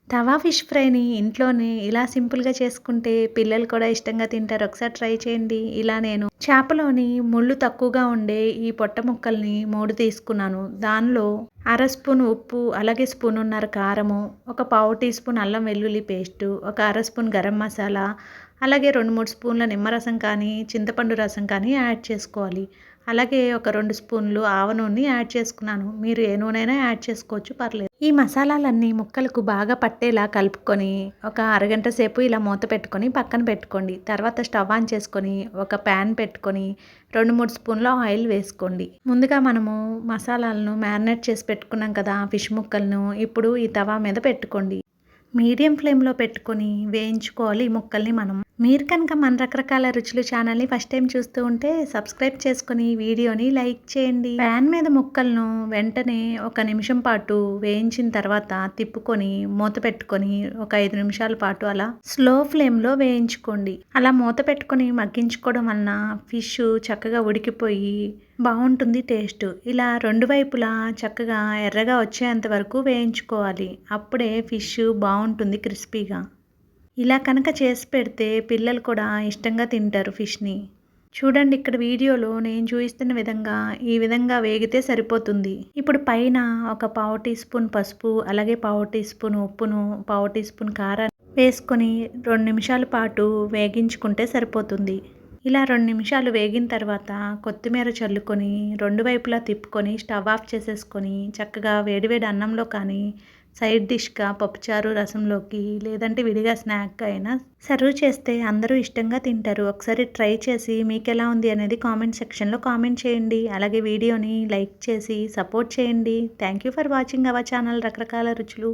తవా fish ఫ్రైని ఇంట్లోనే ఇలా సింపుల్‌గా చేసుకుంటే పిల్లలు కూడా ఇష్టంగా తింటారు. ఒకసారి ట్రై చేయండి. ఇలా నేను చేపలోని ముళ్ళు తక్కువగా ఉండే ఈ పొట్ట ముక్కల్ని 3 తీసుకున్నాను. దానిలో అర స్పూన్ ఉప్పు, అలాగే స్పూనున్నర కారము, ఒక పావు టీ స్పూన్ అల్లం వెల్లుల్లి పేస్టు, ఒక అర స్పూన్ గరం మసాలా, అలాగే 2, 3 స్పూన్ల నిమ్మరసం కానీ, చింతపండు రసం కానీ యాడ్ చేసుకోవాలి. అలాగే ఒక 2 స్పూన్లు ఆవ నూనె యాడ్ చేసుకున్నాను. మీరు ఏ నూనెైనా యాడ్ చేసుకోవచ్చు, పర్లేదు. ఈ మసాలాలన్నీ ముక్కలకు బాగా పట్టేలా కలుపుకొని ఒక అరగంట సేపు ఇలా మూత పెట్టుకొని పక్కన పెట్టుకోండి. తర్వాత స్టవ్ ఆన్ చేసుకొని ఒక ప్యాన్ పెట్టుకొని 2, 3 స్పూన్ల ఆయిల్ వేసుకోండి. ముందుగా మనము మసాలాలను మ్యారినేట్ చేసి పెట్టుకున్నాం కదా ఫిష్ ముక్కలను, ఇప్పుడు ఈ తవా మీద పెట్టుకోండి. మీడియం ఫ్లేమ్‌లో పెట్టుకొని వేయించుకోవాలి ఈ ముక్కల్ని మనం. మీరు కనుక మన రకరకాల రుచులు ఛానల్‌ని ఫస్ట్ టైం చూస్తూ ఉంటే సబ్స్క్రైబ్ చేసుకొని వీడియోని లైక్ చేయండి. ప్యాన్ మీద ముక్కలను వెంటనే ఒక నిమిషం పాటు వేయించిన తర్వాత తిప్పుకొని మూత పెట్టుకొని ఒక 5 నిమిషాల పాటు అలా స్లో ఫ్లేమ్‌లో వేయించుకోండి. అలా మూత పెట్టుకొని మగ్గించుకోవడం వలన ఫిష్ చక్కగా ఉడికిపోయి బావుంటుంది టేస్ట్. ఇలా 2 వైపులా చక్కగా ఎర్రగా వచ్చేంత వరకు వేయించుకోవాలి. అప్పుడే ఫిష్ బావుంటుంది క్రిస్పీగా. ఇలా కనుక చేసి పెడితే పిల్లలు కూడా ఇష్టంగా తింటారు ఫిష్‌ని. చూడండి, ఇక్కడ వీడియోలో నేను చూపిస్తున్న విధంగా ఈ విధంగా వేగితే సరిపోతుంది. ఇప్పుడు పైన ఒక పావు టీ స్పూన్ పసుపు, అలాగే పావు టీ స్పూన్ ఉప్పును, పావు టీ స్పూన్ కారాన్ని వేసుకొని 2 నిమిషాల పాటు వేగించుకుంటే సరిపోతుంది. ఇలా 2 నిమిషాలు వేగిన తర్వాత కొత్తిమీర చల్లుకొని 2 వైపులా తిప్పుకొని స్టవ్ ఆఫ్ చేసేసుకొని చక్కగా వేడివేడి అన్నంలో కానీ, సైడ్ డిష్‌గా పప్పుచారు, రసంలోకి, లేదంటే విడిగా స్నాక్‌గా అయినా సర్వ్ చేస్తే అందరూ ఇష్టంగా తింటారు. ఒకసారి ట్రై చేసి మీకెలా ఉంది అనేది కామెంట్ సెక్షన్‌లో కామెంట్ చేయండి. అలాగే వీడియోని లైక్ చేసి సపోర్ట్ చేయండి. Thank you for watching our channel రకరకాల రుచులు.